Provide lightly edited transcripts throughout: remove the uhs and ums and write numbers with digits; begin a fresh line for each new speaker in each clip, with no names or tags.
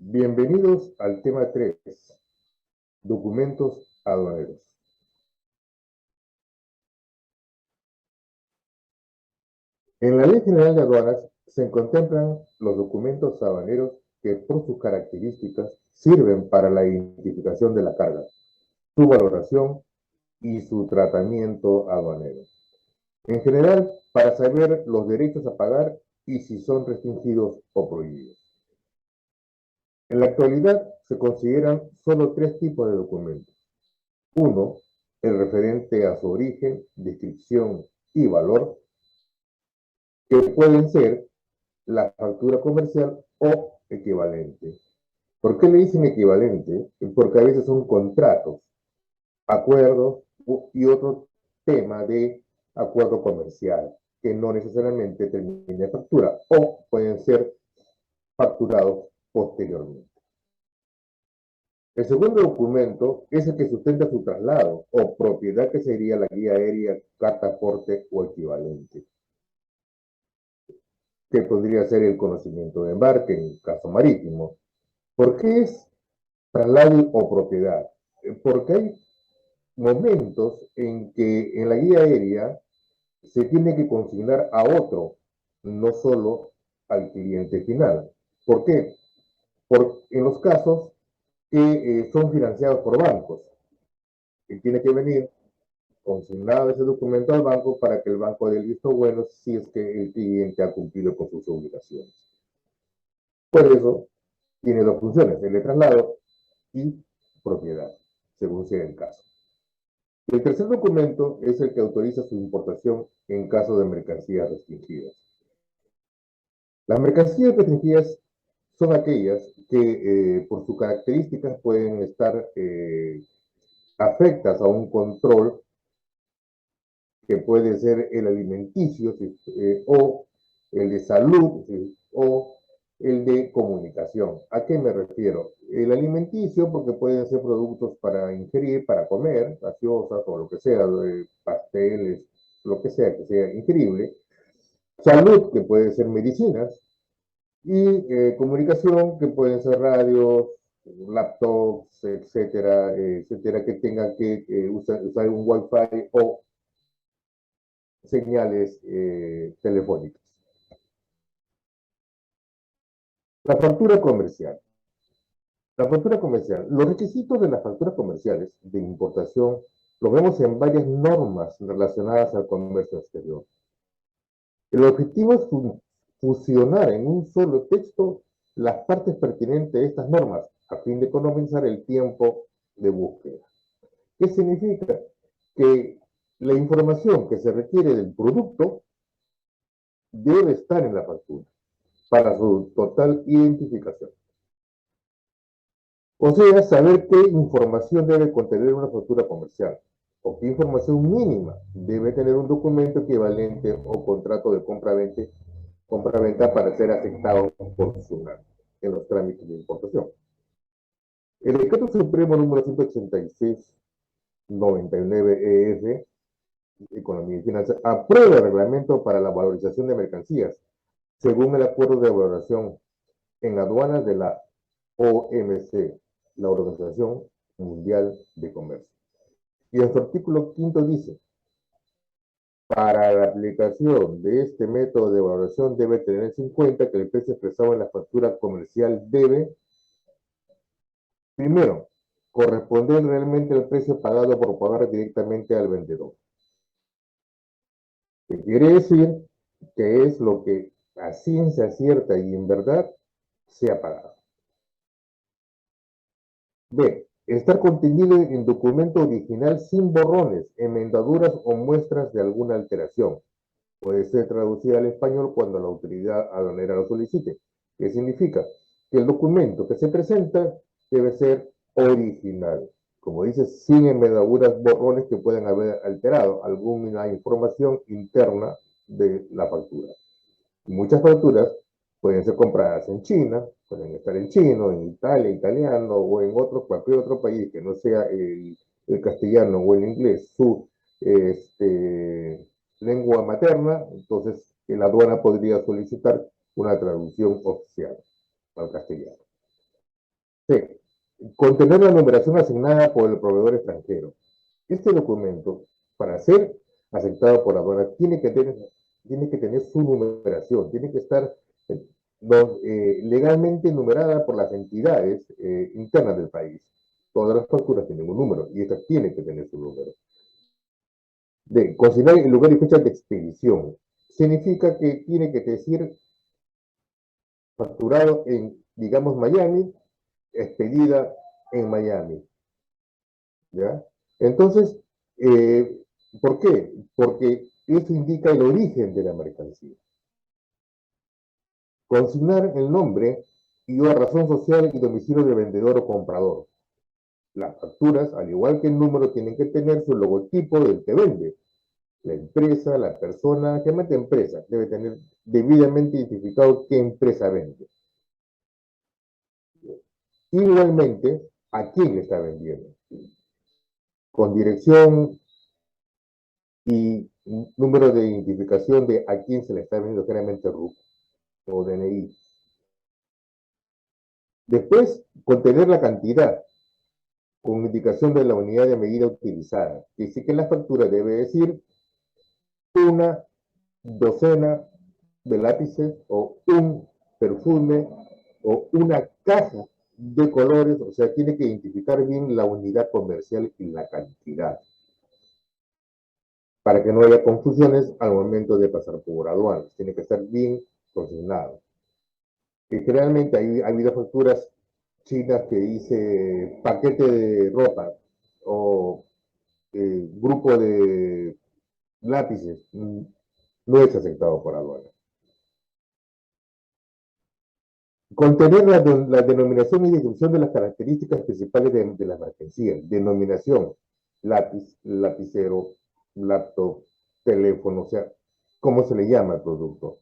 Bienvenidos al tema 3, documentos aduaneros. En la Ley General de Aduanas se contemplan los documentos aduaneros que por sus características sirven para la identificación de la carga, su valoración y su tratamiento aduanero. En general, para saber los derechos a pagar y si son restringidos o prohibidos. En la actualidad se consideran solo tres tipos de documentos. Uno, el referente a su origen, descripción y valor, que pueden ser la factura comercial o equivalente. ¿Por qué le dicen equivalente? Porque a veces son contratos, acuerdos y otro tema de acuerdo comercial, que no necesariamente termina en factura o pueden ser facturados posteriormente. El segundo documento es el que sustenta su traslado o propiedad, que sería la guía aérea, carta aporte o equivalente, que podría ser el conocimiento de embarque en caso marítimo. ¿Por qué es traslado o propiedad? Porque hay momentos en que en la guía aérea se tiene que consignar a otro, no solo al cliente final. ¿Por qué? En los casos que son financiados por bancos, que tiene que venir consignado ese documento al banco para que el banco dé el visto bueno si es que el cliente ha cumplido con sus obligaciones. Por eso tiene dos funciones, el de traslado y propiedad, según sea el caso. El tercer documento es el que autoriza su importación en caso de mercancías restringidas. Las mercancías restringidas son aquellas que por sus características pueden estar afectas a un control que puede ser el alimenticio o el de salud o el de comunicación. ¿A qué me refiero? El alimenticio, porque pueden ser productos para ingerir, para comer, gaseosas o lo que sea, pasteles, lo que sea ingerible. Salud, que puede ser medicinas. Y comunicación, que pueden ser radios, laptops, etcétera, que tengan que usar un Wi-Fi o señales telefónicas. La factura comercial. La factura comercial. Los requisitos de las facturas comerciales de importación los vemos en varias normas relacionadas al comercio exterior. El objetivo es fusionar en un solo texto las partes pertinentes de estas normas a fin de economizar el tiempo de búsqueda. ¿Qué significa? Que la información que se requiere del producto debe estar en la factura para su total identificación. O sea, saber qué información debe contener una factura comercial o qué información mínima debe tener un documento equivalente o contrato de compra-venta para ser aceptado por SUNAT en los trámites de importación. El Decreto Supremo número 186/99 EF, Economía y Finanzas, aprueba el reglamento para la valorización de mercancías, según el acuerdo de valoración en aduanas de la OMC, la Organización Mundial de Comercio. Y en su artículo 5 dice: para la aplicación de este método de valoración debe tenerse en cuenta que el precio expresado en la factura comercial debe, primero, corresponder realmente al precio pagado por pagar directamente al vendedor. ¿Qué quiere decir? Que es lo que a ciencia cierta y en verdad se ha pagado. B. Estar contenido en documento original sin borrones, enmendaduras o muestras de alguna alteración. Puede ser traducida al español cuando la autoridad aduanera lo solicite. ¿Qué significa? Que el documento que se presenta debe ser original. Como dice, sin enmendaduras, borrones que puedan haber alterado alguna información interna de la factura. Muchas facturas pueden ser compradas en China, pueden estar en chino, en Italia, italiano o en cualquier otro país que no sea el castellano o el inglés su lengua materna. Entonces la aduana podría solicitar una traducción oficial al castellano. C. Contener la numeración asignada por el proveedor extranjero. Este documento, para ser aceptado por aduana, tiene que tener su numeración, tiene que estar legalmente numerada por las entidades internas del país. Todas las facturas tienen un número y estas tienen que tener su número. D. Consignar el lugar y fecha de expedición. Significa que tiene que decir facturado en, digamos, Miami, expedida en Miami. ¿Ya? Entonces, ¿por qué? Porque eso indica el origen de la mercancía. Consignar el nombre y o razón social y domicilio del vendedor o comprador. Las facturas, al igual que el número, tienen que tener su logotipo del que vende. La empresa, la persona, que mete empresa, debe tener debidamente identificado qué empresa vende. Igualmente, a quién le está vendiendo. Con dirección y número de identificación de a quién se le está vendiendo, generalmente RUC o DNI. Después, contener la cantidad con indicación de la unidad de medida utilizada. Dice que en la factura debe decir una docena de lápices o un perfume o una caja de colores, o sea, tiene que identificar bien la unidad comercial y la cantidad para que no haya confusiones al momento de pasar por aduanas. Tiene que estar bien consignado. Y generalmente ha habido facturas chinas que dice paquete de ropa o grupo de lápices, no es aceptado por aduana. Contener la denominación y descripción de las características principales de las mercancías. Denominación, lápiz, lapicero, laptop, teléfono, o sea, cómo se le llama al producto.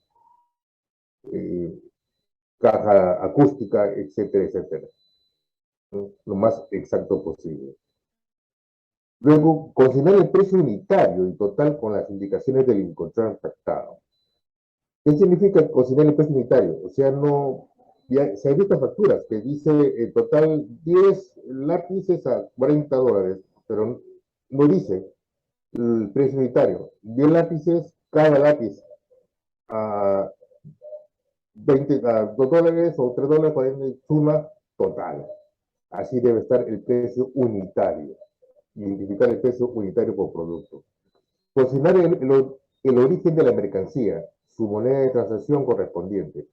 Caja acústica, etcétera, etcétera. Lo más exacto posible. Luego, consignar el precio unitario y total con las indicaciones del contrato. ¿Qué significa consignar el precio unitario? O sea, no, ya, se han visto facturas que dice en total 10 lápices a $40, pero no dice el precio unitario. 10 lápices, cada lápiz a 20, a $2 o $3, suma total. Así debe estar el precio unitario. Identificar el precio unitario por producto. Consignar el origen de la mercancía, su moneda de transacción correspondiente.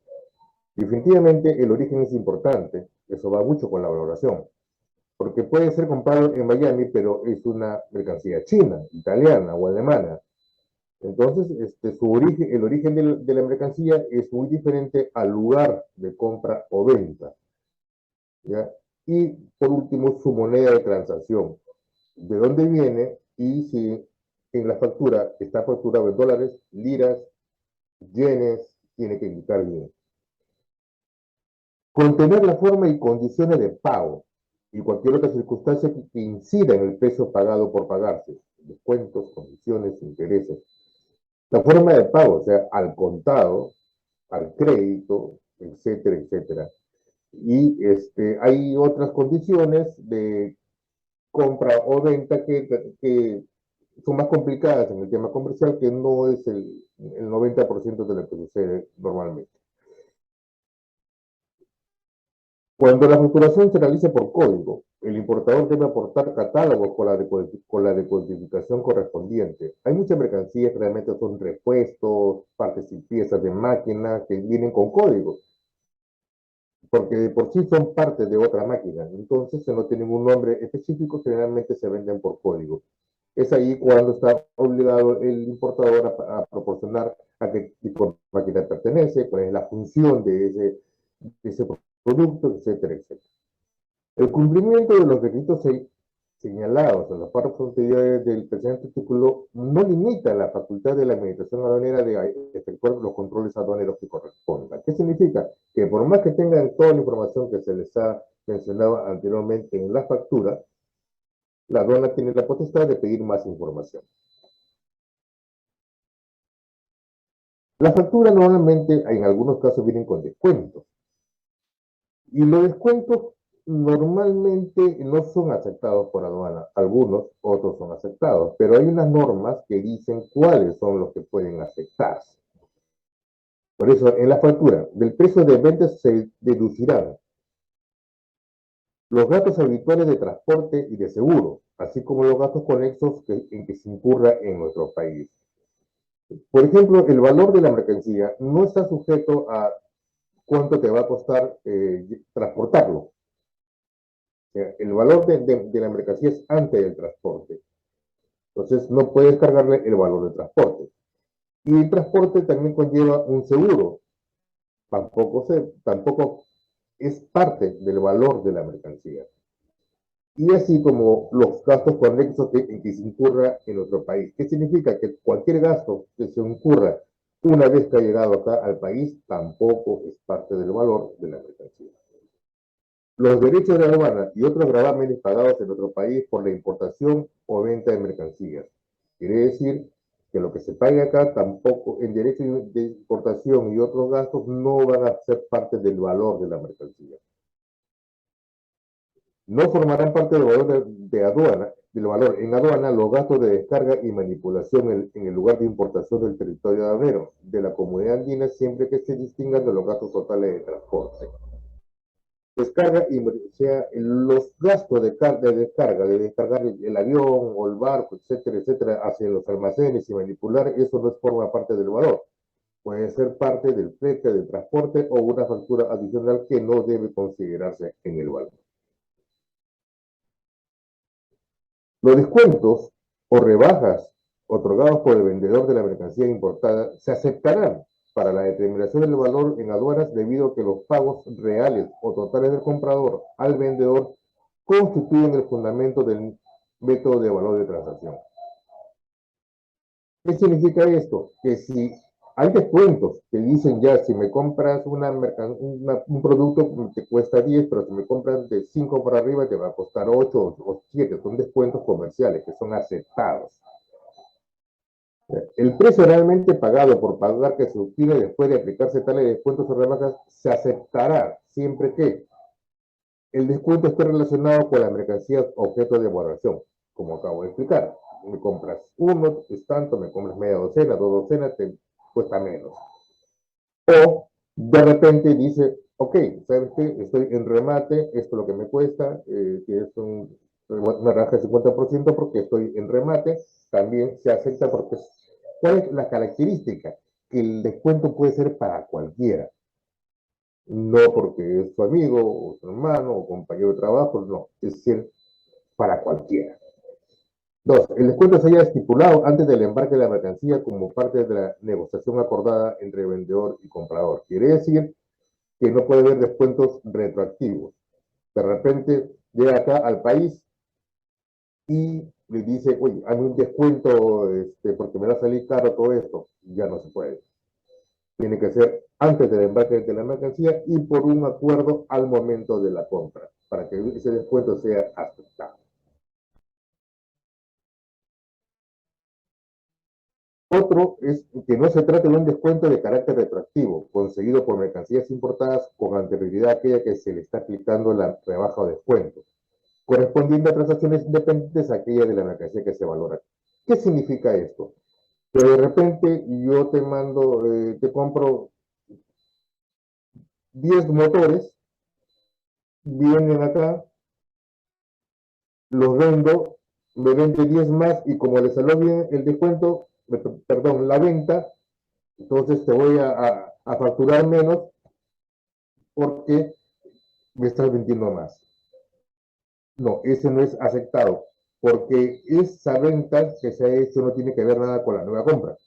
Definitivamente el origen es importante, eso va mucho con la valoración, porque puede ser comprado en Miami, pero es una mercancía china, italiana o alemana. Entonces, el origen de la mercancía es muy diferente al lugar de compra o venta. ¿Ya? Y por último, su moneda de transacción. ¿De dónde viene? Y si en la factura está facturado en dólares, liras, yenes, tiene que indicar bien. Contener la forma y condiciones de pago y cualquier otra circunstancia que incida en el precio pagado por pagarse, descuentos, condiciones, intereses. La forma de pago, o sea, al contado, al crédito, etcétera, etcétera. Y hay otras condiciones de compra o venta que son más complicadas en el tema comercial, que no es el 90% de lo que sucede normalmente. Cuando la facturación se realiza por código, el importador debe aportar catálogos con la decodificación correspondiente. Hay muchas mercancías que realmente son repuestos, partes y piezas de máquina que vienen con código, porque de por sí son parte de otra máquina. Entonces, si no tienen un nombre específico, generalmente se venden por código. Es ahí cuando está obligado el importador a proporcionar a qué tipo de máquina pertenece, cuál es la función de ese producto, etcétera, etcétera. El cumplimiento de los requisitos señalados en los párrafos anteriores del presente artículo no limita la facultad de la Administración Aduanera de efectuar los controles aduaneros que correspondan. ¿Qué significa? Que por más que tengan toda la información que se les ha mencionado anteriormente en la factura, la aduana tiene la potestad de pedir más información. La factura normalmente, en algunos casos, vienen con descuentos. Y los descuentos normalmente no son aceptados por aduana. Algunos, otros son aceptados, pero hay unas normas que dicen cuáles son los que pueden aceptarse. Por eso, en la factura del precio de venta se deducirán los gastos habituales de transporte y de seguro, así como los gastos conexos en que se incurra en nuestro país. Por ejemplo, el valor de la mercancía no está sujeto a cuánto te va a costar transportarlo. El valor de la mercancía es antes del transporte. Entonces, no puedes cargarle el valor del transporte. Y el transporte también conlleva un seguro. Tampoco es parte del valor de la mercancía. Y así como los gastos conexos en que se incurra en nuestro país. ¿Qué significa? Que cualquier gasto que se incurra una vez que ha llegado acá al país tampoco es parte del valor de la mercancía. Los derechos de aduana y otros gravámenes pagados en otro país por la importación o venta de mercancías. Quiere decir que lo que se pague acá tampoco, en derechos de importación y otros gastos, no van a ser parte del valor de la mercancía. No formarán parte del valor de aduana, del valor en aduana los gastos de descarga y manipulación en el lugar de importación del territorio aduanero de la comunidad andina, siempre que se distingan de los gastos totales de transporte. Descarga y, o sea, los gastos de descargar el avión o el barco, etcétera, etcétera, hacia los almacenes y manipular, eso no forma parte del valor. Puede ser parte del flete, del transporte o una factura adicional que no debe considerarse en el valor. Los descuentos o rebajas otorgados por el vendedor de la mercancía importada se aceptarán para la determinación del valor en aduanas debido a que los pagos reales o totales del comprador al vendedor constituyen el fundamento del método de valor de transacción. ¿Qué significa esto? Que si hay descuentos que dicen ya, si me compras un producto te cuesta 10, pero si me compras de 5 para arriba te va a costar 8 o 7. Son descuentos comerciales que son aceptados. El precio realmente pagado por pagar que se obtiene después de aplicarse tales descuentos o rebajas se aceptará siempre que el descuento esté relacionado con la mercancía objeto de evaluación, como acabo de explicar. Me compras uno, es tanto, me compras media docena, 2 docenas, te cuesta menos. O de repente dice, ok, ¿sabes qué? Estoy en remate, esto es lo que me cuesta, que es una raja de 50% porque estoy en remate, también se acepta porque ¿cuál es la característica? Que el descuento puede ser para cualquiera, no porque es su amigo, o su hermano, o compañero de trabajo, no, es decir, para cualquiera. Dos, el descuento se haya estipulado antes del embarque de la mercancía como parte de la negociación acordada entre vendedor y comprador. Quiere decir que no puede haber descuentos retroactivos. De repente llega acá al país y le dice, oye, hazme un descuento porque me va a salir caro todo esto. Ya no se puede. Tiene que ser antes del embarque de la mercancía y por un acuerdo al momento de la compra, para que ese descuento sea aceptado. Otro es que no se trate de un descuento de carácter retroactivo, conseguido por mercancías importadas con anterioridad a aquella que se le está aplicando la rebaja o descuento, correspondiendo a transacciones independientes a aquella de la mercancía que se valora. ¿Qué significa esto? Que de repente yo te compro 10 motores, vienen acá, los vendo, me vende 10 más y como le salió bien el descuento, perdón, la venta, entonces te voy a facturar menos porque me estás vendiendo más. No, ese no es aceptado, porque esa venta que se ha hecho no tiene que ver nada con la nueva compra.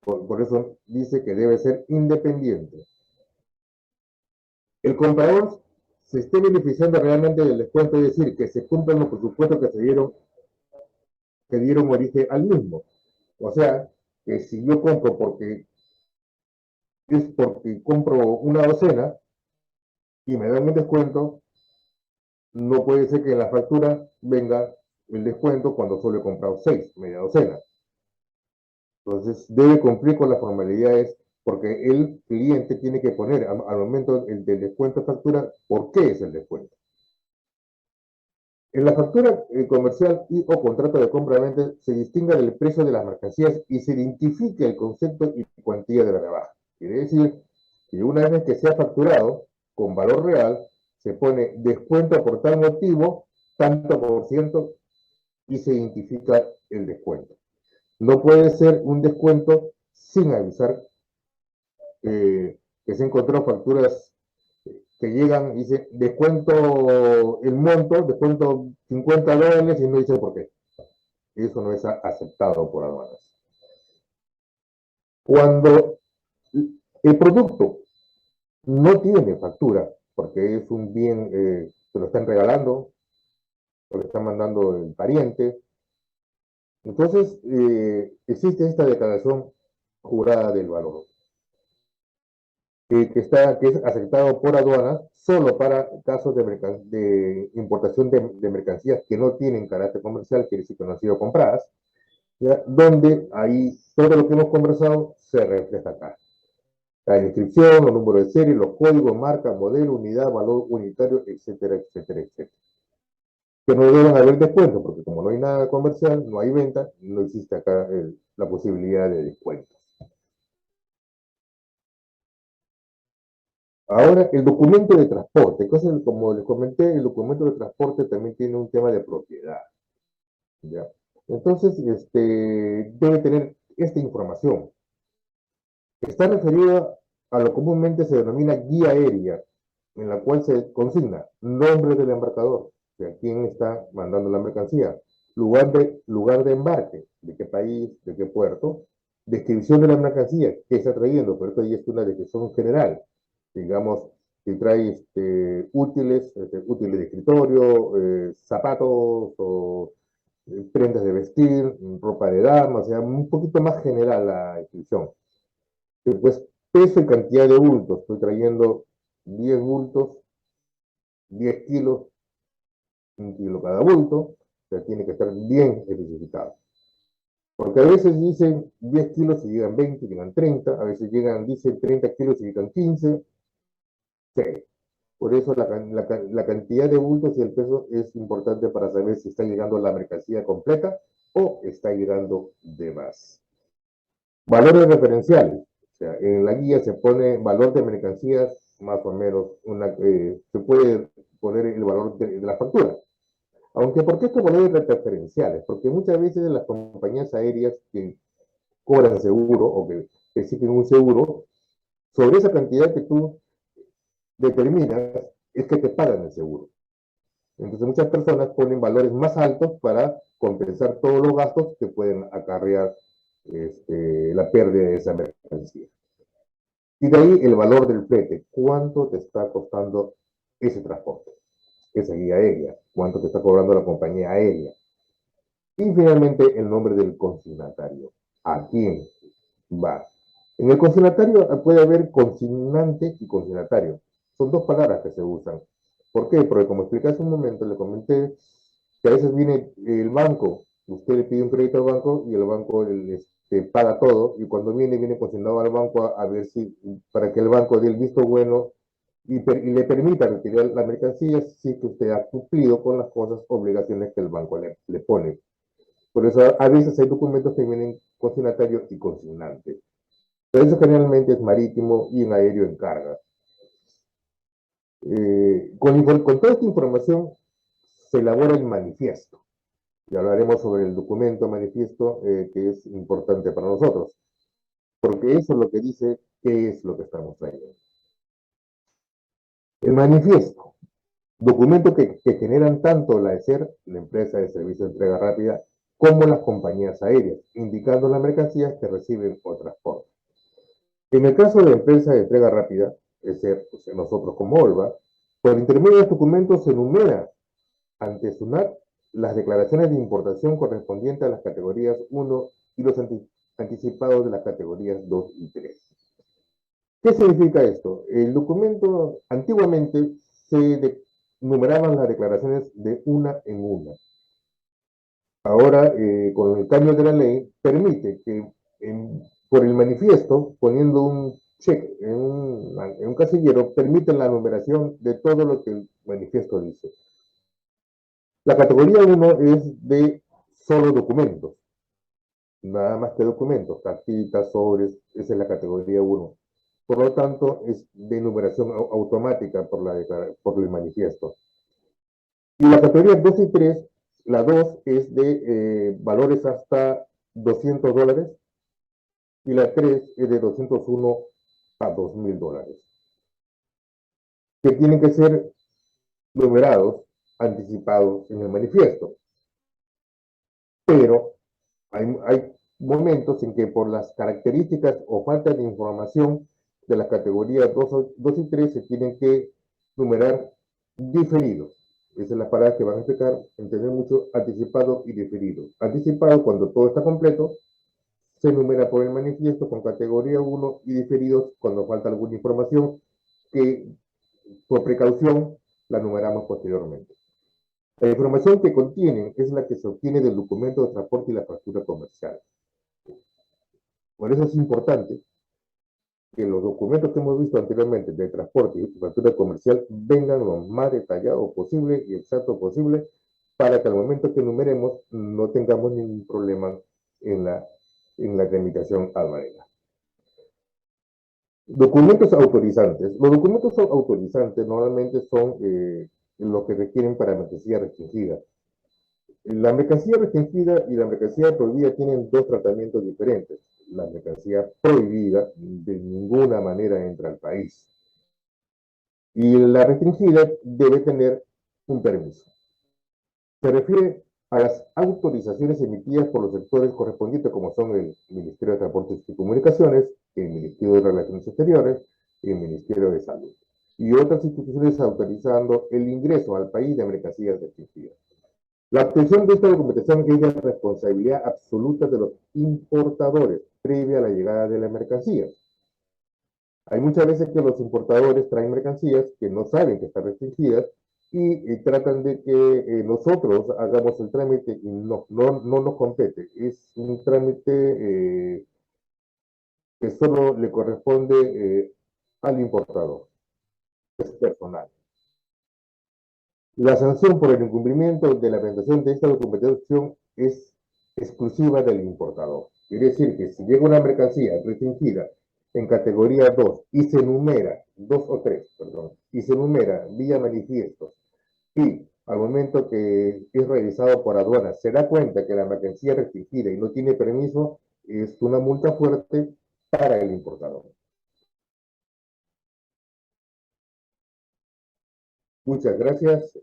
Por eso dice que debe ser independiente. El comprador se esté beneficiando realmente del descuento, es decir, que se cumplan los presupuestos que dieron origen al mismo. O sea, que si yo compro porque compro una docena y me dan un descuento, no puede ser que en la factura venga el descuento cuando solo he comprado 6, media docena. Entonces, debe cumplir con las formalidades porque el cliente tiene que poner al momento del descuento de factura por qué es el descuento. En la factura comercial y o contrato de compra-venta se distingue del precio de las mercancías y se identifica el concepto y cuantía de la rebaja. Quiere decir que una vez que se ha facturado con valor real, se pone descuento por tal motivo, tanto por ciento, y se identifica el descuento. No puede ser un descuento sin avisar que se encontró facturas que llegan y dice descuento el monto, descuento $50 y no dice por qué. Eso no es aceptado por aduanas. Cuando el producto no tiene factura, porque es un bien que lo están regalando, o le están mandando el pariente, entonces existe esta declaración jurada del valor. Que es aceptado por aduanas solo para casos de importación de mercancías que no tienen carácter comercial, quiere decir que no han sido compradas, ¿ya? Donde ahí todo lo que hemos conversado se refleja acá. La inscripción, los números de serie, los códigos, marca, modelo, unidad, valor unitario, etcétera, etcétera, etcétera. Que no deben haber descuentos, porque como no hay nada comercial, no hay venta, no existe acá la posibilidad de descuentos. Ahora, el documento de transporte, como les comenté, el documento de transporte también tiene un tema de propiedad, ¿ya? Entonces, debe tener esta información. Está referida a lo comúnmente se denomina guía aérea, en la cual se consigna nombre del embarcador, o sea, quién está mandando la mercancía, lugar de embarque, de qué país, de qué puerto, descripción de la mercancía, qué está trayendo, pero esto ya es una descripción general. Digamos, si trae útiles de escritorio, zapatos o prendas de vestir, ropa de dama, o sea, un poquito más general la descripción. Después, peso y cantidad de bultos. Estoy trayendo 10 bultos, 10 kilos, 1 kilo cada bulto. O sea, tiene que estar bien especificado. Porque a veces dicen 10 kilos y llegan 20, llegan 30. A veces dicen 30 kilos y llegan 15. Sí. Por eso la cantidad de bultos y el peso es importante para saber si está llegando la mercancía completa o está llegando de más. Valores referenciales. O sea, en la guía se pone valor de mercancías, más o menos, se puede poner el valor de la factura. Aunque, ¿por qué estos valores referenciales? Porque muchas veces las compañías aéreas que cobran seguro o que exigen un seguro, sobre esa cantidad que tú determinas, es que te pagan el seguro. Entonces muchas personas ponen valores más altos para compensar todos los gastos que pueden acarrear la pérdida de esa mercancía. Y de ahí el valor del flete. ¿Cuánto te está costando ese transporte? Esa guía aérea. ¿Cuánto te está cobrando la compañía aérea? Y finalmente el nombre del consignatario. ¿A quién va? En el consignatario puede haber consignante y consignatario. Son dos palabras que se usan. ¿Por qué? Porque como expliqué hace un momento, le comenté que a veces viene el banco, usted le pide un crédito al banco y el banco paga todo, y cuando viene consignado al banco a ver si, para que el banco dé el visto bueno y le permita retirar la mercancía si que usted ha cumplido con las cosas, obligaciones que el banco le pone. Por eso a veces hay documentos que vienen consignatario y consignante. Pero eso generalmente es marítimo y en aéreo en carga. Con toda esta información se elabora el manifiesto. Y hablaremos sobre el documento manifiesto que es importante para nosotros, porque eso es lo que dice qué es lo que estamos trayendo. El manifiesto, documento que generan tanto la ESER, la empresa de servicio de entrega rápida, como las compañías aéreas, indicando las mercancías que reciben o transportan. En el caso de la empresa de entrega rápida, es decir, pues nosotros como OLVA, por intermedio de documentos se enumera ante SUNAT las declaraciones de importación correspondientes a las categorías 1 y los anticipados de las categorías 2 y 3. ¿Qué significa esto? El documento, antiguamente se numeraban las declaraciones de una en una. Ahora, con el cambio de la ley, permite que por el manifiesto, poniendo un check en un casillero, permite la numeración de todo lo que el manifiesto dice. La categoría 1 es de solo documentos, nada más que documentos, cartitas, sobres, esa es la categoría 1. Por lo tanto, es de numeración automática por el manifiesto. Y la categoría 2 y 3, la 2 es de valores hasta $200 y la 3 es de 201 a $2,000, que tienen que ser numerados, anticipados en el manifiesto. Pero hay momentos en que por las características o falta de información de las categorías 2 y 3 se tienen que numerar diferidos. Esa es la palabra que van a explicar, entender mucho anticipado y diferido. Anticipado, cuando todo está completo, se numera por el manifiesto con categoría 1 y diferidos cuando falta alguna información que por precaución la numeramos posteriormente. La información que contienen es la que se obtiene del documento de transporte y la factura comercial. Por eso es importante que los documentos que hemos visto anteriormente de transporte y factura comercial vengan lo más detallado posible y exacto posible para que al momento que numeremos no tengamos ningún problema en la tramitación aduanera. Documentos autorizantes. Los documentos autorizantes normalmente son los que requieren para mercancía restringida. La mercancía restringida y la mercancía prohibida tienen dos tratamientos diferentes. La mercancía prohibida de ninguna manera entra al país. Y la restringida debe tener un permiso. Se refiere a las autorizaciones emitidas por los sectores correspondientes, como son el Ministerio de Transportes y Comunicaciones, el Ministerio de Relaciones Exteriores y el Ministerio de Salud. Y otras instituciones autorizando el ingreso al país de mercancías restringidas. La obtención de esta documentación es de responsabilidad absoluta de los importadores previa a la llegada de la mercancía. Hay muchas veces que los importadores traen mercancías que no saben que están restringidas y tratan de que nosotros hagamos el trámite y no nos compete. Es un trámite que solo le corresponde al importador, es personal. La sanción por el incumplimiento de la presentación de esta documentación es exclusiva del importador. Quiere decir que si llega una mercancía restringida en categoría 2 y se numera, 2 o 3, perdón, y se numera vía manifiestos y al momento que es revisado por aduana se da cuenta que la mercancía es restringida y no tiene permiso, es una multa fuerte para el importador. Muchas gracias.